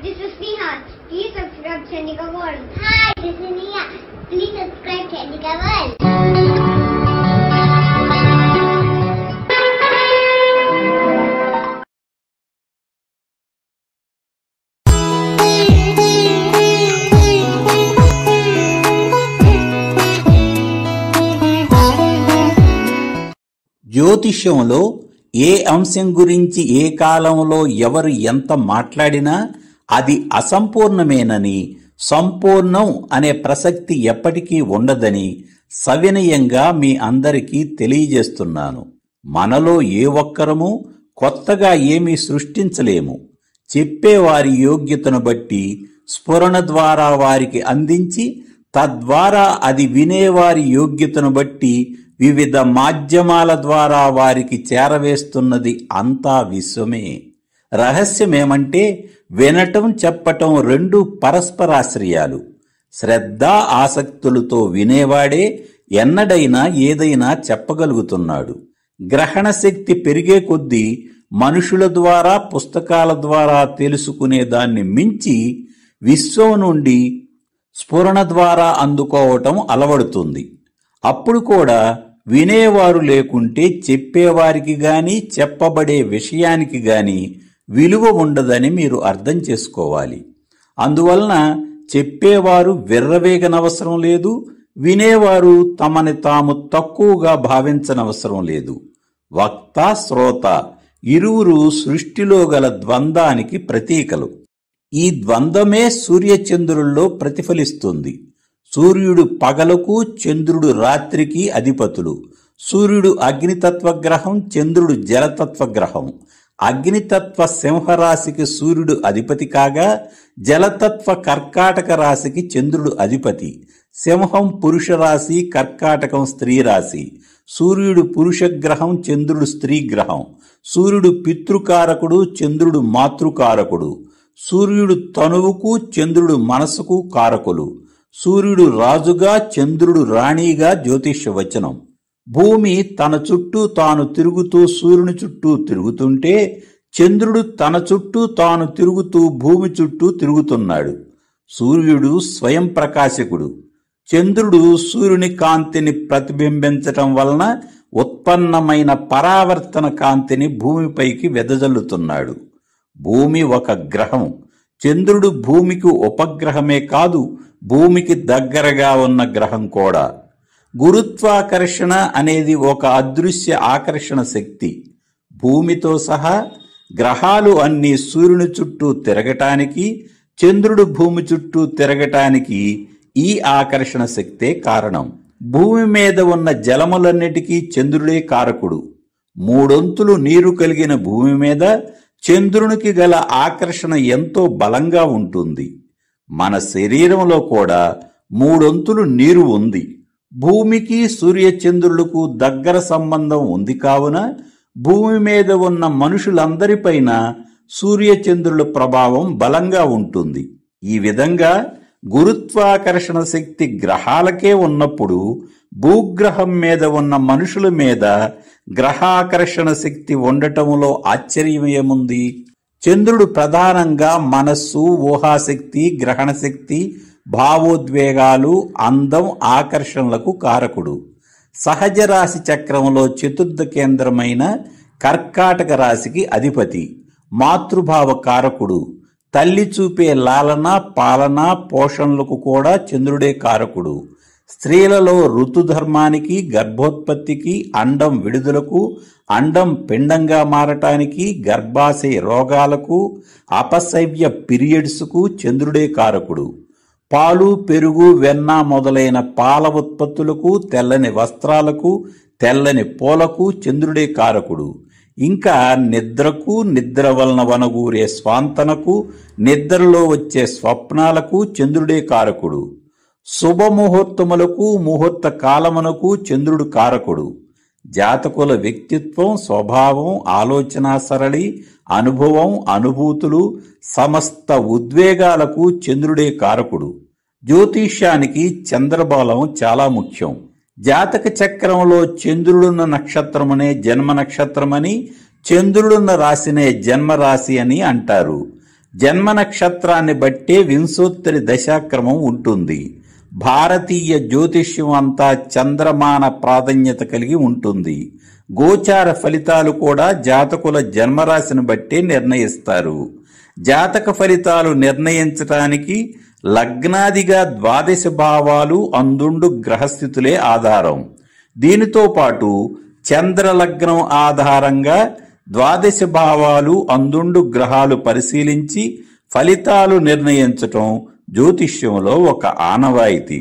this is Neha. Please subscribe Chandika World. Hi, this is Neha. Please subscribe Chandika World. జ్యోతిష్యంలో ఏ అంశం గురించి ఏ కాలంలో ఎవరు ఎంత మాట్లాడినా అది అసంపూర్ణమేనని, సంపూర్ణం అనే ప్రసక్తి ఎప్పటికీ ఉండదని సవినయంగా మీ అందరికీ తెలియజేస్తున్నాను. మనలో ఏ ఒక్కరము కొత్తగా ఏమీ సృష్టించలేము. చెప్పేవారి యోగ్యతను బట్టి స్ఫురణ ద్వారా వారికి అందించి, తద్వారా అది వినేవారి యోగ్యతను బట్టి వివిధ మాధ్యమాల ద్వారా వారికి చేరవేస్తున్నది అంతా విశ్వమే. రహస్యమేమంటే వినటం, చెప్పటం రెండూ పరస్పరాశ్రయాలు. శ్రద్ధ ఆసక్తులతో వినేవాడే ఎన్నడైనా ఏదైనా చెప్పగలుగుతున్నాడు. గ్రహణ శక్తి పెరిగే కొద్దీ మనుషుల ద్వారా, పుస్తకాల ద్వారా తెలుసుకునే దాన్ని మించి విశ్వం నుండి స్ఫురణ ద్వారా అందుకోవటం అలవడుతుంది. అప్పుడు కూడా వినేవారు లేకుంటే చెప్పేవారికి గాని, చెప్పబడే విషయానికి గాని విలువ ఉండదని మీరు అర్థం చేసుకోవాలి. అందువలన చెప్పేవారు విర్రవేగనవసరం లేదు, వినేవారు తమని తాము తక్కువగా భావించనవసరం లేదు. వక్త, శ్రోత ఇరువురు సృష్టిలో గల ద్వంద్వానికి ప్రతీకలు. ఈ ద్వంద్వమే సూర్యచంద్రుల్లో ప్రతిఫలిస్తుంది. సూర్యుడు పగలకు, చంద్రుడు రాత్రికి అధిపతులు. సూర్యుడు అగ్నితత్వ గ్రహం, చంద్రుడు జలతత్వ గ్రహం. అగ్నితత్వ సింహరాశికి సూర్యుడు అధిపతి కాగా, జలతత్వ కర్కాటక రాశికి చంద్రుడు అధిపతి. సింహం పురుష రాశి, కర్కాటకం స్త్రీ రాశి. సూర్యుడు పురుషగ్రహం, చంద్రుడు స్త్రీ గ్రహం. సూర్యుడు పితృకారకుడు, చంద్రుడు మాతృకారకుడు. సూర్యుడు తనువుకు, చంద్రుడు మనసుకు కారకులు. సూర్యుడు రాజుగా, చంద్రుడు రాణిగా జ్యోతిష్య వచనం. భూమి తన చుట్టూ తాను తిరుగుతూ సూర్యుని చుట్టూ తిరుగుతుంటే, చంద్రుడు తన చుట్టూ తాను తిరుగుతూ భూమి చుట్టూ తిరుగుతున్నాడు. సూర్యుడు స్వయం ప్రకాశకుడు. చంద్రుడు సూర్యుని కాంతిని ప్రతిబింబించటం వలన ఉత్పన్నమైన పరావర్తన కాంతిని భూమిపైకి వెదజల్లుతున్నాడు. భూమి ఒక గ్రహం. చంద్రుడు భూమికి ఉపగ్రహమే కాదు, భూమికి దగ్గరగా ఉన్న గ్రహం కూడా. గురుత్వాకర్షణ అనేది ఒక అదృశ్య ఆకర్షణ శక్తి. భూమితో సహా గ్రహాలు అన్నీ సూర్యుని చుట్టూ తిరగటానికి, చంద్రుడు భూమి చుట్టూ తిరగటానికి ఈ ఆకర్షణ శక్తే కారణం. భూమి మీద ఉన్న జలములన్నిటికీ చంద్రుడే కారకుడు. మూడొంతులు నీరు కలిగిన భూమి మీద చంద్రునికి గల ఆకర్షణ ఎంతో బలంగా ఉంటుంది. మన శరీరంలో కూడా మూడొంతులు నీరు ఉంది. భూమికి సూర్యచంద్రులకు దగ్గర సంబంధం ఉంది కావున భూమి మీద ఉన్న మనుషులందరిపైన సూర్యచంద్రుల ప్రభావం బలంగా ఉంటుంది. ఈ విధంగా గురుత్వాకర్షణ శక్తి గ్రహాలకే ఉన్నప్పుడు భూగ్రహం మీద ఉన్న మనుషుల మీద గ్రహాకర్షణ శక్తి ఉండటంలో ఆశ్చర్యమేముంది? చంద్రుడు ప్రధానంగా మనస్సు, ఊహాశక్తి, గ్రహణ శక్తి, భావోద్వేగాలు, అందం, ఆకర్షణలకు కారకుడు. సహజ రాశి చక్రంలో చతుర్థ కేంద్రమైన కర్కాటక రాశికి అధిపతి. మాతృభావ కారకుడు. తల్లి చూపే లాలన, పాలన, పోషణలకు కూడా చంద్రుడే కారకుడు. స్త్రీలలో ఋతుధర్మానికి, గర్భోత్పత్తికి, అండం విడుదలకు, అండం పిండంగా మారటానికి, గర్భాశయ రోగాలకు, అపశవ్య పీరియడ్స్కు చంద్రుడే కారకుడు. పాలు, పెరుగు, వెన్న మొదలైన పాల ఉత్పత్తులకు, తెల్లని వస్త్రాలకు, తెల్లని పూలకు చంద్రుడే కారకుడు. ఇంకా నిద్రకు, నిద్ర వలన వనగూరే స్వాంతనకు, నిద్రలో వచ్చే స్వప్నాలకు చంద్రుడే కారకుడు. శుభముహూర్తములకు, ముహూర్త కాలమునకు చంద్రుడు కారకుడు. జాతకుల వ్యక్తిత్వం, స్వభావం, ఆలోచనా సరళి, అనుభవం, అనుభూతులు, సమస్త ఉద్వేగాలకు చంద్రుడే కారకుడు. జ్యోతిష్యానికి చంద్రబలం చాలా ముఖ్యం. జాతక చక్రంలో చంద్రుడున్న నక్షత్రమనే జన్మ నక్షత్రమని, చంద్రుడున్న రాశినే జన్మరాశి అని అంటారు. జన్మ నక్షత్రాన్ని బట్టే వింశోత్తరి దశాక్రమం ఉంటుంది. భారతీయ జ్యోతిష్యం అంతా చంద్రమాన ప్రాధాన్యత కలిగి ఉంటుంది. గోచార ఫలితాలు కూడా జాతకుల జన్మరాశిని బట్టే నిర్ణయిస్తారు. జాతక ఫలితాలు నిర్ణయించటానికి లగ్నాదిగా ద్వాదశ భావాలు అందుండు గ్రహస్థితులే ఆధారం. దీనితో పాటు చంద్రలగ్నం ఆధారంగా ద్వాదశ భావాలు అందుండు గ్రహాలు పరిశీలించి ఫలితాలు నిర్ణయించటం జ్యోతిష్యంలో ఒక ఆనవాయితీ.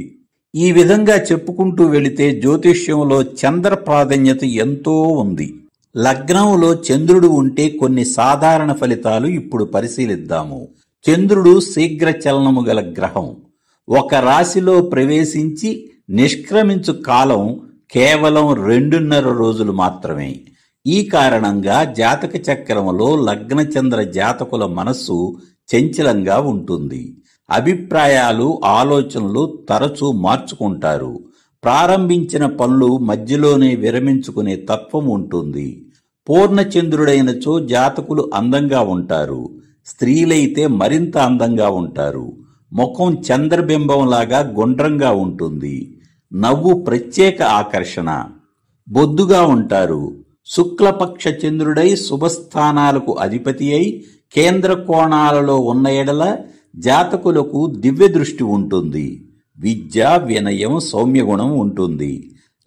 ఈ విధంగా చెప్పుకుంటూ వెళితే జ్యోతిష్యంలో చంద్ర ప్రాధాన్యత ఎంతో ఉంది. లగ్నంలో చంద్రుడు ఉంటే కొన్ని సాధారణ ఫలితాలు ఇప్పుడు పరిశీలిద్దాము. చంద్రుడు శీఘ్ర చలనము గల గ్రహం. ఒక రాశిలో ప్రవేశించి నిష్క్రమించు కాలం కేవలం 2.5 రోజులు మాత్రమే. ఈ కారణంగా జాతక చక్రములో లగ్న చంద్ర జాతకుల మనస్సు చంచలంగా ఉంటుంది. అభిప్రాయాలు, ఆలోచనలు తరచూ మార్చుకుంటారు. ప్రారంభించిన పనులు మధ్యలోనే విరమించుకునే తత్వం ఉంటుంది. పూర్ణచంద్రుడైనచో జాతకులు అందంగా ఉంటారు. స్త్రీలైతే మరింత అందంగా ఉంటారు. ముఖం చంద్రబింబంలాగా గుండ్రంగా ఉంటుంది. నవ్వు ప్రత్యేక ఆకర్షణ. బొద్దుగా ఉంటారు. శుక్లపక్ష చంద్రుడై శుభస్థానాలకు అధిపతి అయి కేంద్ర కోణాలలో ఉన్న ఎడల జాతకులకు దివ్య దృష్టి ఉంటుంది. విద్య, వినయం, సౌమ్యగుణం ఉంటుంది.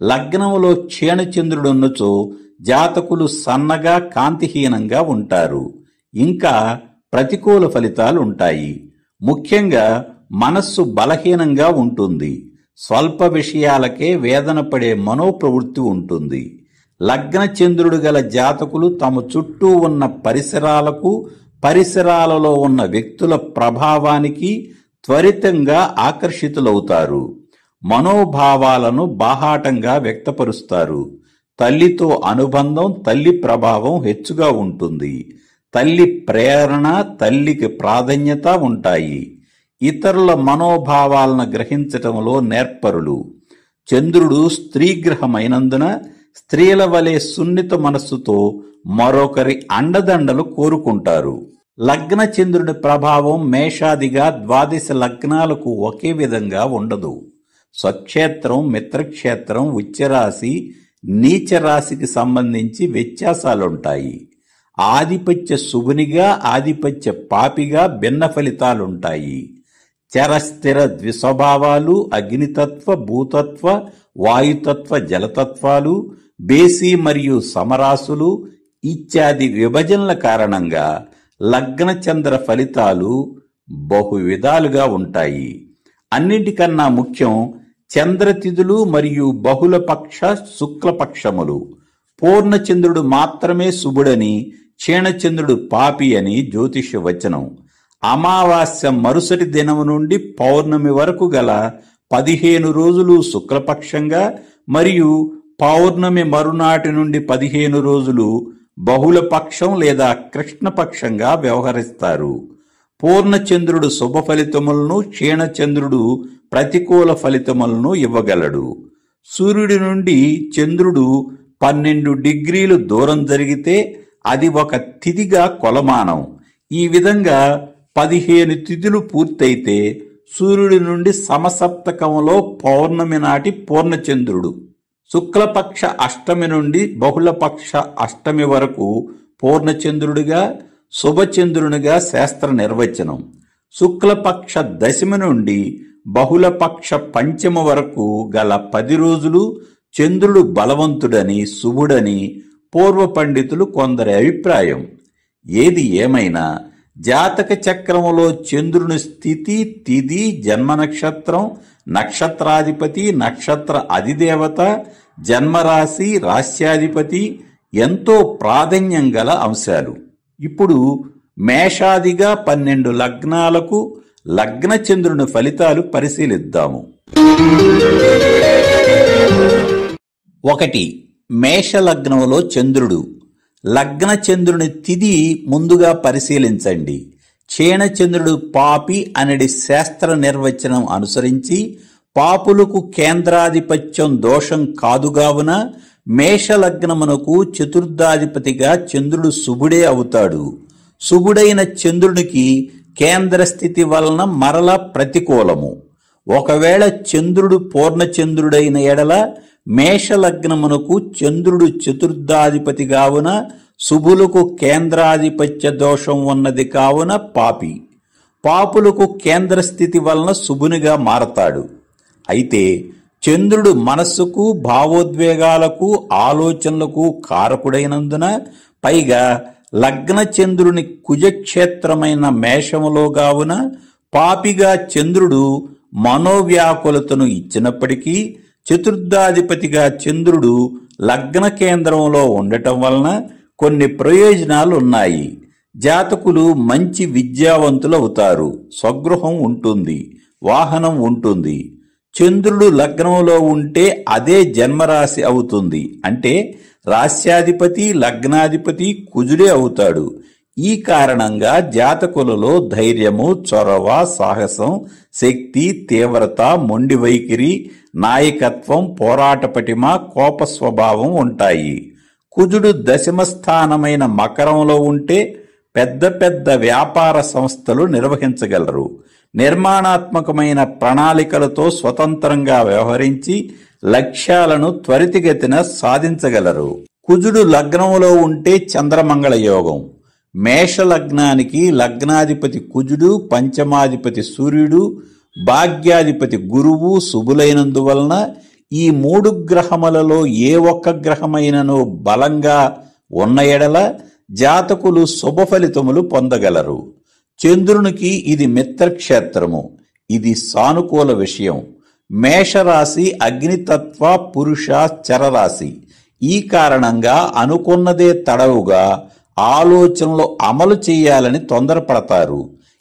లగ్నంలో క్షీణచంద్రుడున్నచో జాతకులు సన్నగా, కాంతిహీనంగా ఉంటారు. ఇంకా ప్రతికూల ఫలితాలు ఉంటాయి. ముఖ్యంగా మనస్సు బలహీనంగా ఉంటుంది. స్వల్ప విషయాలకే వేదన పడే మనోప్రవృత్తి ఉంటుంది. లగ్న చంద్రుడు గల జాతకులు తమ చుట్టూ ఉన్న పరిసరాలకు, పరిసరాలలో ఉన్న వ్యక్తుల ప్రభావానికి త్వరితంగా ఆకర్షితులవుతారు. మనోభావాలను బాహాటంగా వ్యక్తపరుస్తారు. తల్లితో అనుబంధం, తల్లి ప్రభావం హెచ్చుగా ఉంటుంది. తల్లి ప్రేరణ, తల్లికి ప్రాధాన్యత ఉంటాయి. ఇతరుల మనోభావాలను గ్రహించటంలో నేర్పరులు. చంద్రుడు స్త్రీగ్రహమైనందున స్త్రీల వలె సున్నిత మనస్సుతో మరొకరి అండదండలు కోరుకుంటారు. లగ్న చంద్రుడి ప్రభావం మేషాదిగా ద్వాదశ లగ్నాలకు ఒకే విధంగా ఉండదు. స్వక్షేత్రం, మిత్రక్షేత్రం, ఉచ్చరాశి, నీచరాశికి సంబంధించి వ్యత్యాసాలుంటాయి. ఆధిపత్య శుభునిగా, ఆధిపత్య పాపిగా భిన్న ఫలితాలుంటాయి. చరస్థిర ద్విస్వభావాలు, అగ్నితత్వ, భూతత్వ, వాయుతత్వ, జలతత్వాలు, బేసి మరియు సమరాశులు ఇత్యాది విభజనల కారణంగా లగ్న చంద్ర ఫలితాలు బహు విధాలుగా ఉంటాయి. అన్నింటికన్నా ముఖ్యం చంద్రతిథులు మరియు బహుళపక్ష, శుక్లపక్షములు. పూర్ణచంద్రుడు మాత్రమే శుభుడని, క్షీణచంద్రుడు పాపి అని జ్యోతిష్య వచనం. అమావాస్య మరుసటి దినము నుండి పౌర్ణమి వరకు గల 15 రోజులు శుక్లపక్షంగా మరియు పౌర్ణమి మరునాటి నుండి 15 రోజులు బహుళపక్షం లేదా కృష్ణపక్షంగా వ్యవహరిస్తారు. పూర్ణచంద్రుడు శుభ ఫలితములను, క్షీణచంద్రుడు ప్రతికూల ఫలితములను ఇవ్వగలడు. సూర్యుడి నుండి చంద్రుడు 12 డిగ్రీలు దూరం జరిగితే అది ఒక తిథిగా కొలమానం. ఈ విధంగా 15 తిథులు పూర్తయితే సూర్యుడి నుండి సమసప్తకంలో పౌర్ణమి నాటి పూర్ణచంద్రుడు. శుక్లపక్ష అష్టమి నుండి బహుళపక్ష అష్టమి వరకు పూర్ణచంద్రుడిగా, శుభచంద్రునిగా శాస్త్ర నిర్వచనం. శుక్లపక్ష దశమి నుండి బహుళపక్ష పంచమ వరకు గల 10 రోజులు చంద్రుడు బలవంతుడని, శుభుడని పూర్వ పండితులు కొందరి అభిప్రాయం. ఏది ఏమైనా జాతక చక్రములో చంద్రుని స్థితి, తిథి, జన్మ నక్షత్రం, నక్షత్రాధిపతి, నక్షత్ర అధిదేవత, జన్మరాశి, రాశ్యాధిపతి ఎంతో ప్రాధాన్యం గల అంశాలు. ఇప్పుడు మేషాదిగా 12 లగ్నాలకు లగ్న చంద్రుని ఫలితాలు పరిశీలిద్దాము. 1. మేష లగ్నంలో చంద్రుడు. లగ్న చంద్రుని తిథి ముందుగా పరిశీలించండి. క్షీణచంద్రుడు పాపి అనడి శాస్త్ర నిర్వచనం అనుసరించి పాపులకు కేంద్రాధిపత్యం దోషం కాదుగావున మేషలగ్నమునకు చతుర్థాధిపతిగా చంద్రుడు శుభుడే అవుతాడు. శుభుడైన చంద్రునికి కేంద్ర స్థితి వలన మరల ప్రతికూలము. ఒకవేళ చంద్రుడు పూర్ణచంద్రుడైన ఎడల మేషలగ్నమునకు చంద్రుడు చతుర్థాధిపతి కావున శుభులకు కేంద్రాధిపత్య దోషం ఉన్నది కావున పాపి. పాపులకు కేంద్ర స్థితి వలన శుభునిగా మారతాడు. అయితే చంద్రుడు మనస్సుకు, భావోద్వేగాలకు, ఆలోచనలకు కారకుడైనందున, పైగా లగ్న చంద్రుని కుజక్షేత్రమైన మేషములో గావున పాపిగా చంద్రుడు మనోవ్యాకులతను ఇచ్చినప్పటికీ చతుర్థాధిపతిగా చంద్రుడు లగ్న కేంద్రంలో ఉండటం వలన కొన్ని ప్రయోజనాలు ఉన్నాయి. జాతకులు మంచి విద్యావంతులు అవుతారు. స్వగృహం ఉంటుంది, వాహనం ఉంటుంది. చంద్రుడు లగ్నంలో ఉంటే అదే జన్మరాశి అవుతుంది. అంటే రాశ్యాధిపతి, లగ్నాధిపతి కుజుడే అవుతాడు. ఈ కారణంగా జాతకులలో ధైర్యము, చొరవ, సాహసం, శక్తి, తీవ్రత, మొండి వైఖరి, నాయకత్వం, పోరాట పటిమ, కోప స్వభావం ఉంటాయి. కుజుడు దశమ స్థానమైన మకరంలో ఉంటే పెద్ద పెద్ద వ్యాపార సంస్థలు నిర్వహించగలరు. నిర్మాణాత్మకమైన ప్రణాళికలతో స్వతంత్రంగా వ్యవహరించి లక్ష్యాలను త్వరితగతిన సాధించగలరు. కుజుడు లగ్నంలో ఉంటే చంద్రమంగళ యోగం. మేష లగ్నానికి లగ్నాధిపతి కుజుడు, పంచమాధిపతి సూర్యుడు, భాగ్యాధిపతి గురువు శుభులైనందువలన ఈ 3 గ్రహములలో ఏ ఒక్క గ్రహమైనను బలంగా ఉన్న ఎడల జాతకులు శుభ ఫలితములు పొందగలరు. చంద్రునికి ఇది మిత్రక్షేత్రము. ఇది సానుకూల విషయం. మేషరాశి అగ్నితత్వ పురుష చరరాశి. ఈ కారణంగా అనుకున్నదే తడవుగా ఆలోచనలు అమలు చేయాలని తొందరపడతారు.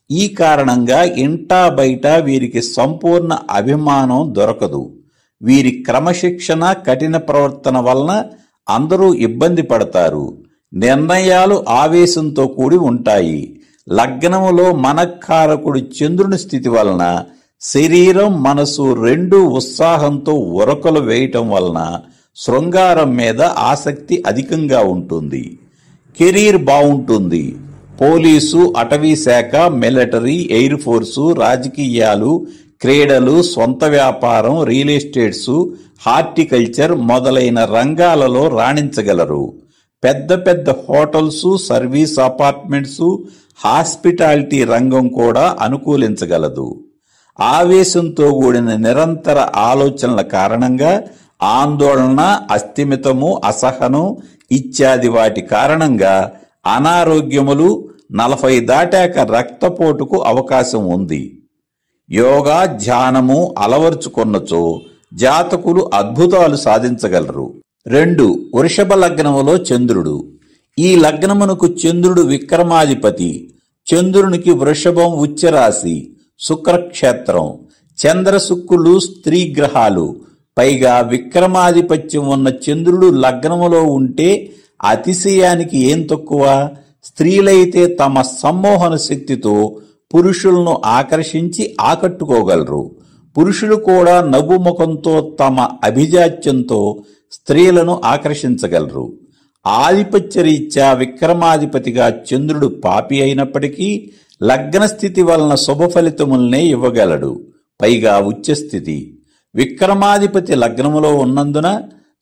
ఈ కారణంగా ఇంటా బయట వీరికి సంపూర్ణ అభిమానం దొరకదు. వీరి క్రమశిక్షణ, కఠిన ప్రవర్తన వలన అందరూ ఇబ్బంది పడతారు. నిర్ణయాలు ఆవేశంతో కూడి ఉంటాయి. లగ్నములో మనఃకారకుడు చంద్రుని స్థితి వలన శరీరం, మనసు రెండూ ఉత్సాహంతో ఉరకలు వేయటం వలన శృంగారం మీద ఆసక్తి అధికంగా ఉంటుంది. కెరీర్ బాగుంటుంది. పోలీసు, అటవీ శాఖ, మిలిటరీ, ఎయిర్ ఫోర్సు, రాజకీయాలు, క్రీడలు, సొంత వ్యాపారం, రియల్ ఎస్టేట్స్, హార్టికల్చర్ మొదలైన రంగాలలో రాణించగలరు. పెద్ద పెద్ద హోటల్స్, సర్వీస్ అపార్ట్మెంట్స్, హాస్పిటాలిటీ రంగం కూడా అనుకూలించగలదు. ఆవేశంతో కూడిన నిరంతర ఆలోచనల కారణంగా ఆందోళన, అస్థిమితము, అసహనం ఇత్యాది వాటి కారణంగా అనారోగ్యములు, 40 దాటాక రక్తపోటుకు అవకాశం ఉంది. యోగా, ధ్యానము అలవర్చుకొన్నచో జాతకులు అద్భుతాలు సాధించగలరు. 2. వృషభ లగ్నములో చంద్రుడు. ఈ లగ్నమునకు చంద్రుడు విక్రమాధిపతి. చంద్రునికి వృషభం ఉచ్చరాశి, శుక్రక్షేత్రం. చంద్ర శుక్రులు స్త్రీ గ్రహాలు. పైగా విక్రమాధిపత్యం ఉన్న చంద్రుడు లగ్నములో ఉంటే అతిశయానికి ఏం తక్కువ? స్త్రీలైతే తమ సమ్మోహన శక్తితో పురుషులను ఆకర్షించి ఆకట్టుకోగలరు. పురుషులు కూడా నవ్వుముఖంతో తమ అభిజాత్యంతో స్త్రీలను ఆకర్షించగలరు. ఆధిపత్యరీత్యా విక్రమాధిపతిగా చంద్రుడు పాపి అయినప్పటికీ లగ్న స్థితి వలన శుభ ఫలితములనే ఇవ్వగలడు. పైగా ఉచ్చస్థితి. విక్రమాధిపతి లగ్నములో ఉన్నందున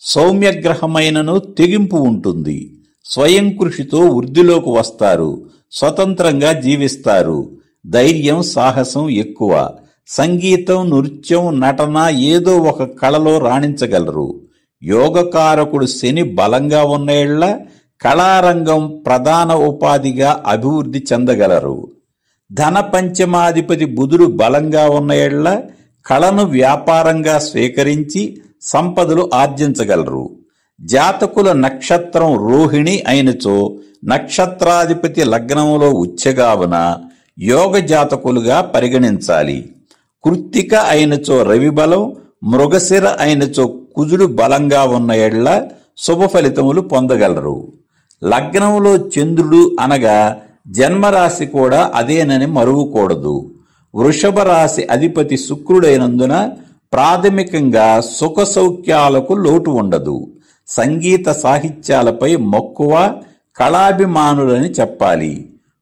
సౌమ్యగ్రహమైనను తెగింపు ఉంటుంది. స్వయం కృషితో వృద్ధిలోకి వస్తారు. స్వతంత్రంగా జీవిస్తారు. ధైర్యం, సాహసం ఎక్కువ. సంగీతం, నృత్యం, నటన ఏదో ఒక కళలో రాణించగలరు. యోగకారకుడు శని బలంగా ఉన్న యెడల కళారంగం ప్రధాన ఉపాధిగా అభివృద్ధి చెందగలరు. ధన పంచమాధిపతి బుధుడు బలంగా ఉన్న యెడల కళను వ్యాపారంగా స్వీకరించి సంపదలు ఆర్జించగలరు. జాతకుల నక్షత్రం రోహిణి అయినచో నక్షత్రాధిపతి లగ్నములో ఉచ్చగావున యోగ జాతకులుగా పరిగణించాలి. కృత్తిక అయినచో రవి బలం, మృగశిర అయినచో కుజుడు బలంగా ఉన్న యెడల శుభ ఫలితములు పొందగలరు. లగ్నములో చంద్రుడు అనగా జన్మరాశి కూడా అదేనని మరువకూడదు. వృషభ రాశి అధిపతి శుక్రుడైనందున ప్రాథమికంగా సుఖ సౌఖ్యాలకు లోటు ఉండదు. సంగీత సాహిత్యాలపై మక్కువ, కళాభిమానులని చెప్పాలి.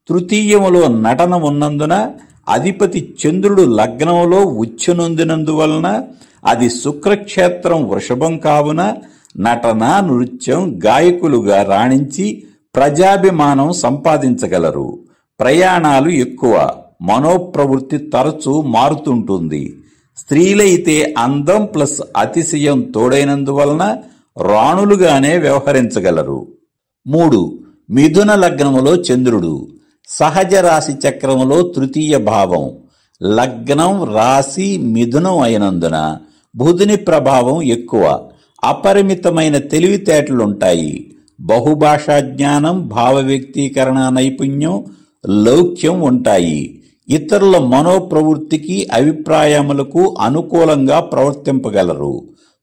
తృతీయములో నటన ఉన్నందున అధిపతి చంద్రుడు లగ్నములో ఉచ్చనొందినందువలన అది శుక్రక్షేత్రం వృషభం కావున నటన, నృత్యం, గాయకులుగా రాణించి ప్రజాభిమానం సంపాదించగలరు. ప్రయాణాలు ఎక్కువ, మనోప్రవృత్తి తరచూ మారుతుంటుంది. స్త్రీలైతే అందం ప్లస్ అతిశయం తోడైనందువలన రాణులుగానే వ్యవహరించగలరు. 3. మిథున లగ్నములో చంద్రుడు. సహజ రాశి చక్రములో తృతీయ భావం. లగ్నం, రాశి మిథునం అయినందున బుధుని ప్రభావం ఎక్కువ. అపరిమితమైన తెలివితేటలుంటాయి. బహుభాషా జ్ఞానం, భావ వ్యక్తీకరణ నైపుణ్యం, లౌక్యం ఉంటాయి. ఇతరుల మనోప్రవృత్తికి, అభిప్రాయములకు అనుకూలంగా ప్రవర్తింపగలరు.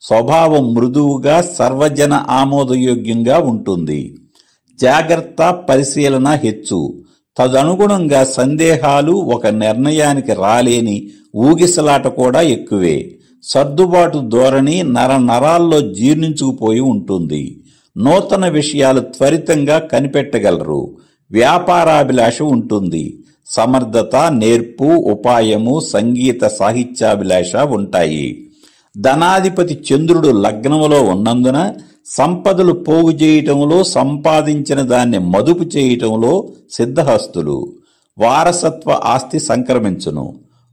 స్వభావం మృదువుగా, సర్వజన ఆమోదయోగ్యంగా ఉంటుంది. జాగ్రత్త, పరిశీలన హెచ్చు. తదనుగుణంగా సందేహాలు, ఒక నిర్ణయానికి రాలేని ఊగిసలాట కూడా ఎక్కువే. సర్దుబాటు ధోరణి నరాల్లో జీర్ణించుకుపోయి ఉంటుంది. నూతన విషయాలు త్వరితంగా కనిపెట్టగలరు. వ్యాపారాభిలాష ఉంటుంది. సమర్థత, నేర్పు, ఉపాయము, సంగీత సాహిత్యాభిలాష ఉంటాయి. ధనాధిపతి చంద్రుడు లగ్నములో ఉన్నందున సంపదలు పోగు చేయటంలో, సంపాదించిన దాన్ని మదుపు చేయటంలో సిద్ధహస్తులు. వారసత్వ ఆస్తి సంక్రమించును.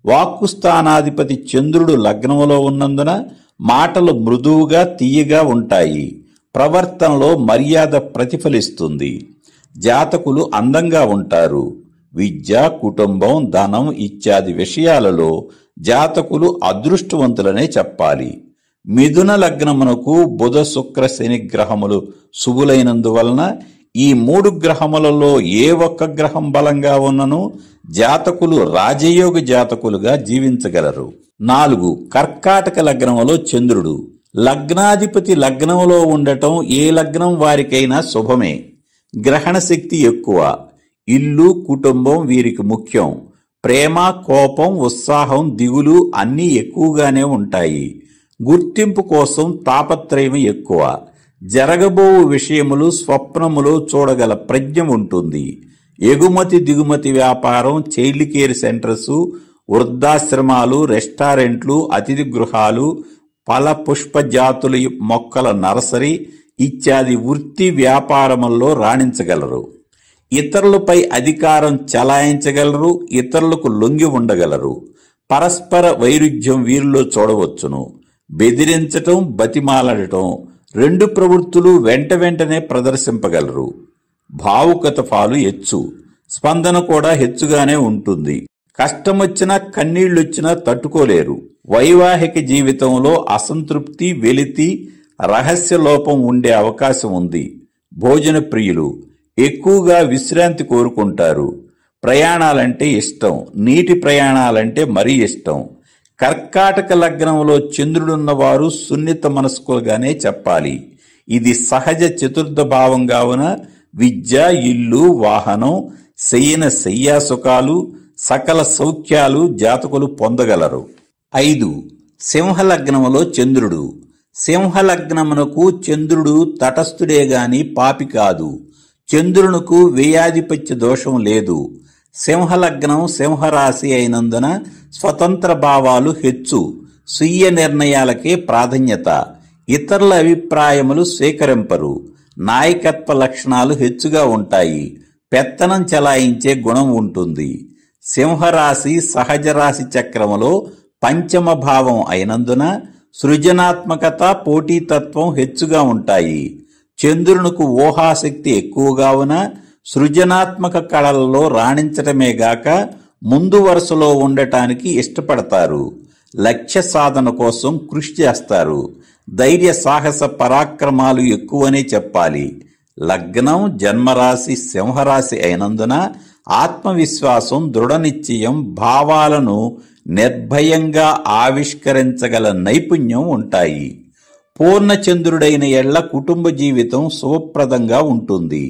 వాక్కుస్థానాధిపతి చంద్రుడు లగ్నములో ఉన్నందున మాటలు మృదువుగా, తీయగా ఉంటాయి. ప్రవర్తనలో మర్యాద ప్రతిఫలిస్తుంది. జాతకులు అందంగా ఉంటారు. విద్య, కుటుంబం, ధనం ఇత్యాది విషయాలలో జాతకులు అదృష్టవంతులనే చెప్పాలి. మిథున లగ్నమునకు బుధ, శుక్ర, శని గ్రహములు శుభులైనందువలన ఈ 3 గ్రహములలో ఏ ఒక్క గ్రహం బలంగా ఉన్నను జాతకులు రాజయోగ జాతకులుగా జీవించగలరు. 4. కర్కాటక లగ్నములో చంద్రుడు. లగ్నాధిపతి లగ్నములో ఉండటం ఏ లగ్నం వారికైనా శుభమే. గ్రహణ శక్తి ఎక్కువ. ఇల్లు, కుటుంబం వీరికి ముఖ్యం. ప్రేమ, కోపం, ఉత్సాహం, దిగులు అన్నీ ఎక్కువగానే ఉంటాయి. గుర్తింపు కోసం తాపత్రయం ఎక్కువ. జరగబోవు విషయములు స్వప్నములో చూడగల ప్రజ్ఞ ఉంటుంది. ఎగుమతి దిగుమతి వ్యాపారం, చైల్డ్ కేర్ సెంటర్స్, వృద్ధాశ్రమాలు, రెస్టారెంట్లు, అతిథి గృహాలు, ఫల పుష్ప జాతుల మొక్కల నర్సరీ ఇత్యాది వృత్తి వ్యాపారముల్లో రాణించగలరు. ఇతరులపై అధికారం చలాయించగలరు. ఇతరులకు లొంగి ఉండగలరు. పరస్పర వైరుధ్యం వీరిలో చూడవచ్చును. బెదిరించటం, బతిమాలడటం 2 ప్రవృత్తులు వెంటనే ప్రదర్శింపగలరు. భావుకత పాలు హెచ్చు. స్పందన కూడా హెచ్చుగానే ఉంటుంది. కష్టమొచ్చినా, కన్నీళ్లొచ్చినా తట్టుకోలేరు. వైవాహిక జీవితంలో అసంతృప్తి, వెలితి, రహస్య లోపం ఉండే అవకాశం ఉంది. భోజన ప్రియులు. ఎక్కువగా విశ్రాంతి కోరుకుంటారు. ప్రయాణాలంటే ఇష్టం. నీటి ప్రయాణాలంటే మరీ ఇష్టం. కర్కాటక లగ్నంలో చంద్రుడున్నవారు సున్నిత మనస్కులుగానే చెప్పాలి. ఇది సహజ చతుర్థ భావం కావున విద్య, ఇల్లు, వాహనం, శయ్యాసుఖాలు, సకల సౌఖ్యాలు జాతకులు పొందగలరు. 5. సింహలగ్నములో చంద్రుడు. సింహలగ్నమునకు చంద్రుడు తటస్థుడే గాని పాపి కాదు. చంద్రునకు వ్యయాధిపత్య దోషం లేదు. సింహలగ్నం, సింహరాశి అయినందున స్వతంత్ర భావాలు హెచ్చు. స్వీయ నిర్ణయాలకే ప్రాధాన్యత. ఇతరుల అభిప్రాయములు స్వీకరింపరు. నాయకత్వ లక్షణాలు హెచ్చుగా ఉంటాయి. పెత్తనం చెలాయించే గుణం ఉంటుంది. సింహరాశి సహజ రాశి చక్రములో పంచమ భావం అయినందున సృజనాత్మకత, పోటీతత్వం హెచ్చుగా ఉంటాయి. చంద్రునకు ఊహాశక్తి ఎక్కువగా ఉన్న సృజనాత్మక కళలలో రాణించటమే గాక ముందు వరుసలో ఉండటానికి ఇష్టపడతారు. లక్ష్య సాధన కోసం కృషి చేస్తారు. ధైర్య సాహస పరాక్రమాలు ఎక్కువనే చెప్పాలి. లగ్నం, జన్మరాశి సింహరాశి అయినందున ఆత్మవిశ్వాసం, దృఢ నిశ్చయం, భావాలను నిర్భయంగా ఆవిష్కరించగల నైపుణ్యం ఉంటాయి. పూర్ణచంద్రుడైన ఎడ్ల కుటుంబ జీవితం శుభప్రదంగా ఉంటుంది.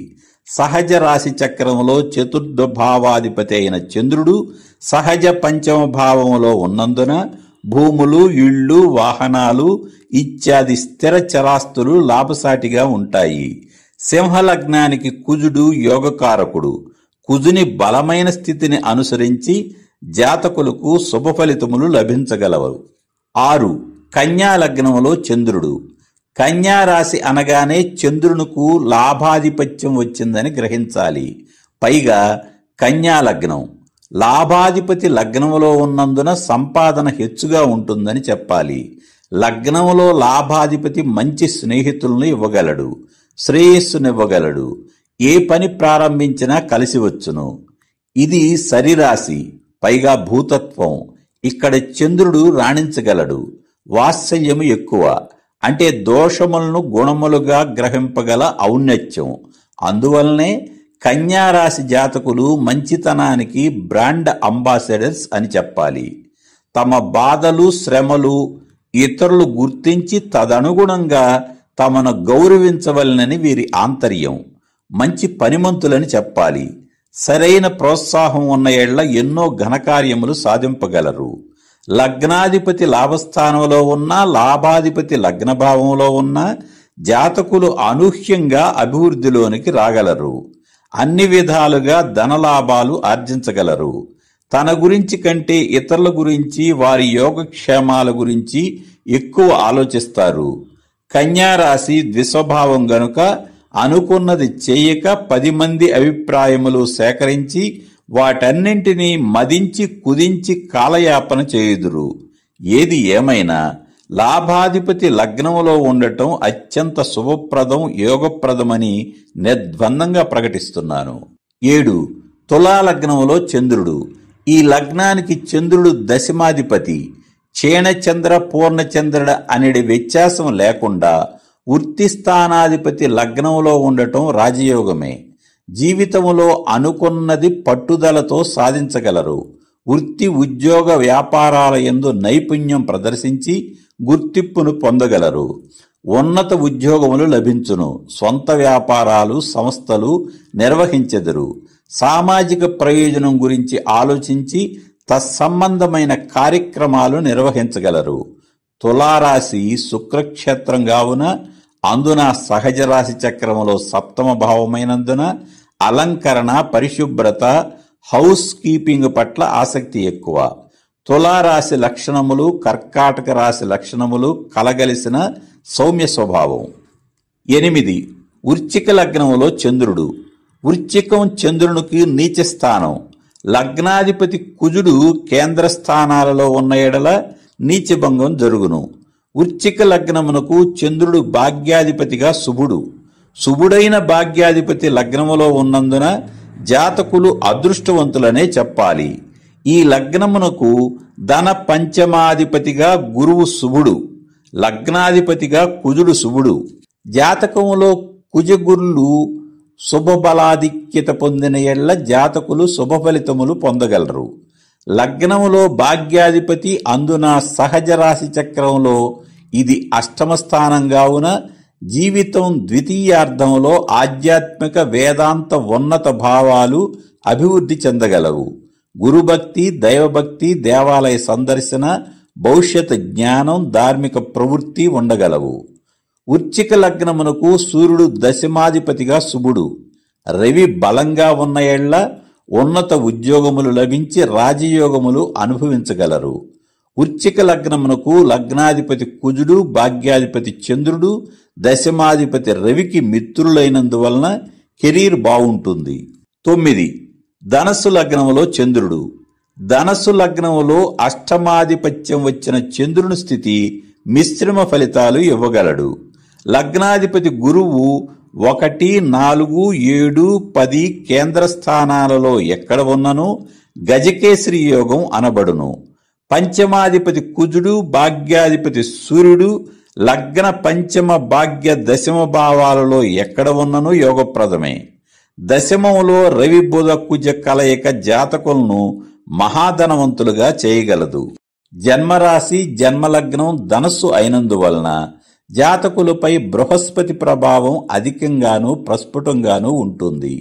సహజ రాశి చక్రంలో చతుర్థ భావాధిపతి అయిన చంద్రుడు సహజ పంచమ భావంలో ఉన్నందున భూములు, ఇళ్ళు, వాహనాలు ఇత్యాది స్థిర చరాస్తులు లాభసాటిగా ఉంటాయి. సింహలగ్నానికి కుజుడు యోగకారకుడు. కుజుని బలమైన స్థితిని అనుసరించి జాతకులకు శుభ ఫలితములు లభించగలవు. 6. కన్యా లగ్నములో చంద్రుడు. కన్యా రాశి అనగానే చంద్రునికు లాభాధిపత్యం వచ్చిందని గ్రహించాలి. పైగా కన్యా లగ్నం లాభాధిపతి లగ్నములో ఉన్నందున సంపాదన హెచ్చుగా ఉంటుందని చెప్పాలి. లగ్నములో లాభాధిపతి మంచి స్నేహితులను ఇవ్వగలడు, శ్రేయస్సునివ్వగలడు. ఏ పని ప్రారంభించినా కలిసి వచ్చును. ఇది సరిరాశి, పైగా భూతత్వం. ఇక్కడ చంద్రుడు రాణించగలడు. వాత్సల్యము ఎక్కువ, అంటే దోషములను గుణములుగా గ్రహింపగల ఔన్నత్యం. అందువల్లనే కన్యారాశి జాతకులు మంచితనానికి బ్రాండ్ అంబాసిడర్స్ అని చెప్పాలి. తమ బాధలు శ్రమలు ఇతరులు గుర్తించి తదనుగుణంగా తమను గౌరవించవలనని వీరి ఆంతర్యం. మంచి పనిమంతులని చెప్పాలి. సరైన ప్రోత్సాహం ఉన్న ఏళ్ల ఎన్నో ఘనకార్యములు సాధింపగలరు. లగ్నాధిపతి లాభస్థానంలో ఉన్నా, లాభాధిపతి లగ్నభావంలో ఉన్నా జాతకులు అనూహ్యంగా అభివృద్ధిలోనికి రాగలరు. అన్ని విధాలుగా ధనలాభాలు ఆర్జించగలరు. తన గురించి కంటే ఇతరుల గురించి, వారి యోగక్షేమాల గురించి ఎక్కువ ఆలోచిస్తారు. కన్యారాశి ద్విస్వభావం గనుక అనుకున్నది చేయక 10 మంది అభిప్రాయములు సేకరించి వాటన్నింటినీ మదించి కుదించి కాలయాపన చేయుదురు. ఏది ఏమైనా లాభాధిపతి లగ్నములో ఉండటం అత్యంత శుభప్రదం, యోగప్రదమని నిర్ద్వందంగా ప్రకటిస్తున్నాను. 7. తులా లగ్నములో చంద్రుడు. ఈ లగ్నానికి చంద్రుడు దశమాధిపతి. క్షీణచంద్ర పూర్ణచంద్రుడ అనేది వ్యత్యాసం లేకుండా వృత్తి స్థానాధిపతి లగ్నంలో ఉండటం రాజయోగమే. జీవితములో అనుకున్నది పట్టుదలతో సాధించగలరు. వృత్తి ఉద్యోగ వ్యాపారాల యందు నైపుణ్యం ప్రదర్శించి గుర్తింపును పొందగలరు. ఉన్నత ఉద్యోగములు లభించును. సొంత వ్యాపారాలు సంస్థలు నిర్వహించెదరు. సామాజిక ప్రయోజనం గురించి ఆలోచించి తత్సంబంధమైన కార్యక్రమాలు నిర్వహించగలరు. తులారాశి శుక్రక్షేత్రం కావున, అందున సహజ రాశి చక్రములో 7వ భావమైనందున అలంకరణ, పరిశుభ్రత, హౌస్ కీపింగ్ పట్ల ఆసక్తి ఎక్కువ. తులారాశి లక్షణములు కర్కాటక రాశి లక్షణములు కలగలిసిన సౌమ్య స్వభావం. 8. వృశ్చిక లగ్నములో చంద్రుడు. వృశ్చికం చంద్రునికి నీచ స్థానం. లగ్నాధిపతి కుజుడు కేంద్ర స్థానాలలో ఉన్న ఎడల నీచభంగం జరుగును. వృశ్చిక లగ్నమునకు చంద్రుడు భాగ్యాధిపతిగా శుభుడు. శుభుడైన భాగ్యాధిపతి లగ్నములో ఉన్నందున జాతకులు అదృష్టవంతులనే చెప్పాలి. ఈ లగ్నమునకు ధన పంచమాధిపతిగా గురువు శుభుడు, లగ్నాధిపతిగా కుజుడు శుభుడు. జాతకములో కుజగురులు శుభబలాధిక్యత పొందిన ఎడ్ల జాతకులు శుభ ఫలితములు పొందగలరు. లగ్నములో భాగ్యాధిపతి, అందున సహజ రాశి చక్రంలో ఇది 8వ స్థానం కావున జీవితం ద్వితీయార్థంలో ఆధ్యాత్మిక వేదాంత ఉన్నత భావాలు అభివృద్ధి చెందగలవు. గురుభక్తి, దైవభక్తి, దేవాలయ సందర్శన, భవిష్యత్ జ్ఞానం, ధార్మిక ప్రవృత్తి ఉండగలవు. వృశ్చిక లగ్నమునకు సూర్యుడు దశమాధిపతిగా శుభుడు. రవి బలంగా ఉన్న ఏళ్ల ఉన్నత ఉద్యోగములు లభించి రాజయోగములు అనుభవించగలరు. వృశ్చిక లగ్నమునకు లగ్నాధిపతి కుజుడు, భాగ్యాధిపతి చంద్రుడు, దశమాధిపతి రవికి మిత్రులైనందువలన కెరీర్ బాగుంటుంది. 9. ధనస్సు లగ్నములో చంద్రుడు. ధనస్సు లగ్నములో అష్టమాధిపత్యం వచ్చిన చంద్రుని స్థితి మిశ్రమ ఫలితాలు ఇవ్వగలడు. లగ్నాధిపతి గురువు 1, 4, 7, 10 కేంద్ర స్థానాలలో ఎక్కడ ఉన్నను గజకేసరి యోగం అనబడును. పంచమాధిపతి కుజుడు, భాగ్యాధిపతి సూర్యుడు లగ్న పంచమ భాగ్య దశమ భావాలలో ఎక్కడ ఉన్నను యోగప్రదమే. దశమములో రవి బుధ కుజ కలయిక జాతకులను మహాధనవంతులుగా చేయగలదు. జన్మరాశి జన్మలగ్నం ధనస్సు అయినందువలన జాతకులపై బృహస్పతి ప్రభావం అధికంగాను ప్రస్ఫుటంగాను ఉంటుంది.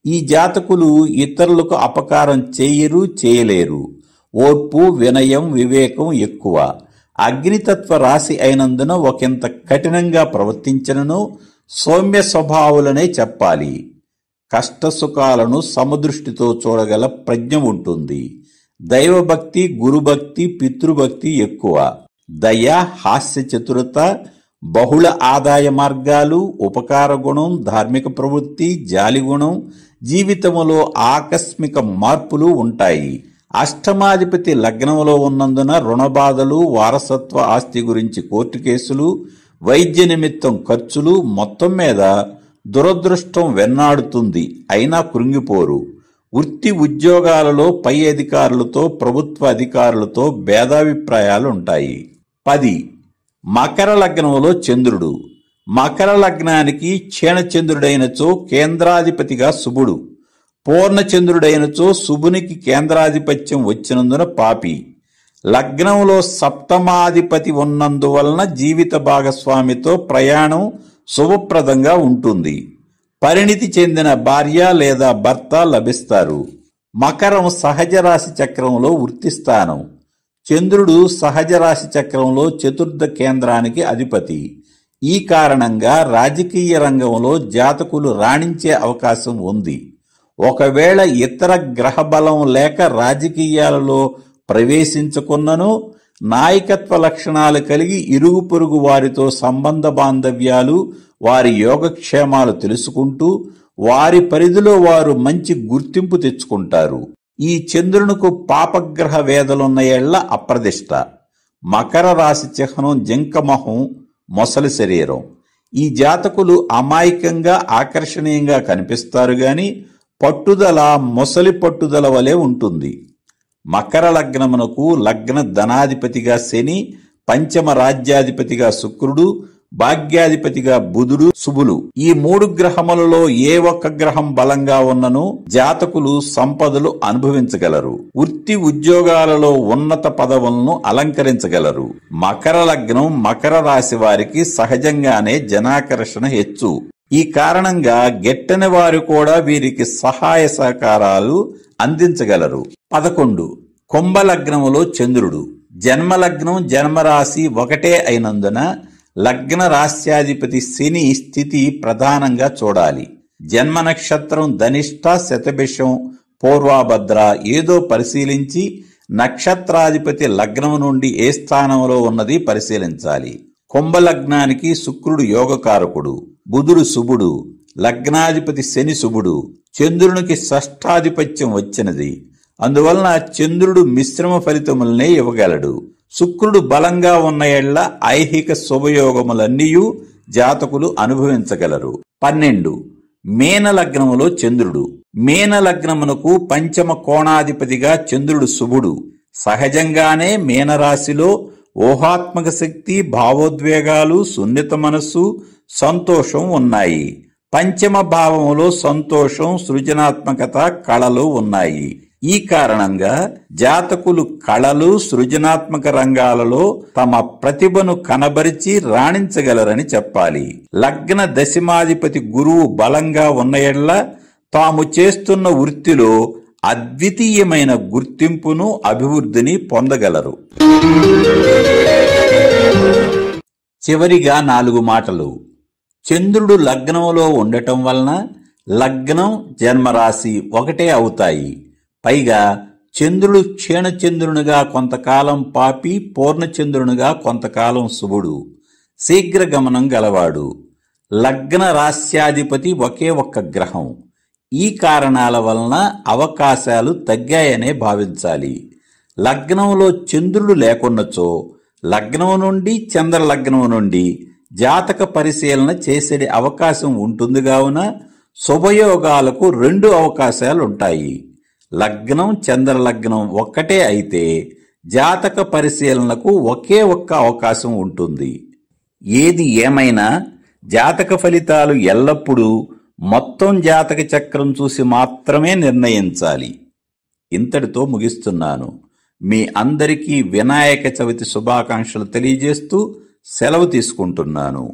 ఈ జాతకులు ఇతరులకు అపకారం చేయరు, చేయలేరు. ఓర్పు, వినయం, వివేకం ఎక్కువ. అగ్నితత్వ రాశి అయినందున ఒకంత కఠినంగా ప్రవర్తించనను సౌమ్య స్వభావులనే చెప్పాలి. కష్టసుఖాలను సమదృష్టితో చూడగల ప్రజ్ఞ ఉంటుంది. దైవభక్తి, గురుభక్తి, పితృభక్తి ఎక్కువ. దయ, హాస్య చతురత, బహుళ ఆదాయ మార్గాలు, ఉపకార గుణం, ధార్మిక ప్రవృత్తి, జాలి గుణం, జీవితములో ఆకస్మిక మార్పులు ఉంటాయి. అష్టమాధిపతి లగ్నంలో ఉన్నందున రుణబాధలు, వారసత్వ ఆస్తి గురించి కోర్టు కేసులు, వైద్య నిమిత్తం ఖర్చులు, మొత్తం మీద దురదృష్టం వెన్నాడుతుంది. అయినా కృంగిపోరు. వృత్తి ఉద్యోగాలలో పై అధికారులతో, ప్రభుత్వ అధికారులతో భేదాభిప్రాయాలుంటాయి. 10. మకర లగ్నంలో చంద్రుడు. మకర లగ్నానికి క్షీణచంద్రుడైనచో కేంద్రాధిపతిగా శుభుడు, పూర్ణచంద్రుడైనచో శుభునికి కేంద్రాధిపత్యం వచ్చినందున పాపి. లగ్నంలో సప్తమాధిపతి ఉన్నందువలన జీవిత భాగస్వామితో ప్రయాణం శుభప్రదంగా ఉంటుంది. పరిణితి చెందిన భార్య లేదా భర్త లభిస్తారు. మకరం సహజ రాశి చక్రంలో వృత్తి స్థానం. చంద్రుడు సహజ రాశి చక్రంలో చతుర్థ కేంద్రానికి అధిపతి. ఈ కారణంగా రాజకీయ రంగంలో జాతకులు రాణించే అవకాశం ఉంది. ఒకవేళ ఇతర గ్రహ బలం లేక రాజకీయాలలో ప్రవేశించుకున్నను నాయకత్వ లక్షణాలు కలిగి ఇరుగు పొరుగు వారితో సంబంధ బాంధవ్యాలు, వారి యోగక్షేమాలు తెలుసుకుంటూ వారి పరిధిలో వారు మంచి గుర్తింపు తెచ్చుకుంటారు. ఈ చంద్రునికు పాపగ్రహ వేదలున్న ఏళ్ల అప్రదిష్ట. మకర రాశి చిహ్నం జింకమొహం, మొసలి శరీరం. ఈ జాతకులు అమాయకంగా ఆకర్షణీయంగా కనిపిస్తారు గాని పట్టుదల మొసలి పట్టుదల వలె ఉంటుంది. మకర లగ్నమునకు లగ్న ధనాధిపతిగా శని, పంచమ రాజ్యాధిపతిగా శుక్రుడు, భాగ్యాధిపతిగా బుధుడు, శుభులు. ఈ 3 గ్రహములలో ఏ ఒక్క గ్రహం బలంగా ఉన్నను జాతకులు సంపదలు అనుభవించగలరు. వృత్తి ఉద్యోగాలలో ఉన్నత పదవులను అలంకరించగలరు. మకర లగ్నం మకర రాశి వారికి సహజంగానే జనాకర్షణ హెచ్చు. ఈ కారణంగా గెట్టని వారు కూడా వీరికి సహాయ సహకారాలు అందించగలరు. 11. కుంభలగ్నములో చంద్రుడు. జన్మలగ్నం జన్మరాశి ఒకటే అయినందున లగ్న రాశ్యాధిపతి శని స్థితి ప్రధానంగా చూడాలి. జన్మ నక్షత్రం ధనిష్ట, శతభిషం, పూర్వాభద్ర ఏదో పరిశీలించి నక్షత్రాధిపతి లగ్నం నుండి ఏ స్థానంలో ఉన్నది పరిశీలించాలి. కుంభలగ్నానికి శుక్రుడు యోగకారకుడు, బుధుడు శుభుడు, లగ్నాధిపతి శని శుభుడు, చంద్రునికి షష్ఠాధిపత్యం వచ్చినది. అందువలన చంద్రుడు మిశ్రమ ఫలితములనే ఇవ్వగలడు. శుక్రుడు బలంగా ఉన్న ఏళ్ల ఐహిక శుభయోగములన్నీయూ జాతకులు అనుభవించగలరు. 12. మీన లగ్నములో చంద్రుడు. మీన లగ్నమునకు పంచమ కోణాధిపతిగా చంద్రుడు శుభుడు. సహజంగానే మీనరాశిలో ఊహాత్మక శక్తి, భావోద్వేగాలు, సున్నిత మనస్సు, సంతోషం ఉన్నాయి. పంచమ భావములో సంతోషం, సృజనాత్మకత, కళలు ఉన్నాయి. ఈ కారణంగా జాతకులు కళలు, సృజనాత్మక రంగాలలో తమ ప్రతిభను కనబరిచి రాణించగలరని చెప్పాలి. లగ్న దశమాధిపతి గురువు బలంగా ఉన్న యెడల తాము చేస్తున్న వృత్తిలో అద్వితీయమైన గుర్తింపును, అభివృద్ధిని పొందగలరు. చివరిగా 4 మాటలు. చంద్రుడు లగ్నంలో ఉండటం వలన లగ్నం, జన్మరాశి ఒకటే అవుతాయి. పైగా చంద్రుడు క్షీణచంద్రునిగా కొంతకాలం పాపి, పూర్ణచంద్రునిగా కొంతకాలం శుభుడు. శీఘ్రగమనం గలవాడు. లగ్న రాశ్యాధిపతి ఒకే ఒక్క గ్రహం. ఈ కారణాల వలన అవకాశాలు తగ్గాయనే భావించాలి. లగ్నంలో చంద్రుడు లేకున్నచో లగ్నం నుండి, చంద్రలగ్నం నుండి జాతక పరిశీలన చేసే అవకాశం ఉంటుంది. కావున శుభయోగాలకు 2 అవకాశాలుంటాయి. లగ్నం, చంద్రలగ్నం ఒక్కటే అయితే జాతక పరిశీలనకు ఒకే ఒక్క అవకాశం ఉంటుంది. ఏది ఏమైనా జాతక ఫలితాలు ఎల్లప్పుడూ మొత్తం జాతక చక్రం చూసి మాత్రమే నిర్ణయించాలి. ఇంతటితో ముగిస్తున్నాను. మీ అందరికీ వినాయక చవితి శుభాకాంక్షలు తెలియజేస్తూ సెలవు తీసుకుంటున్నాను.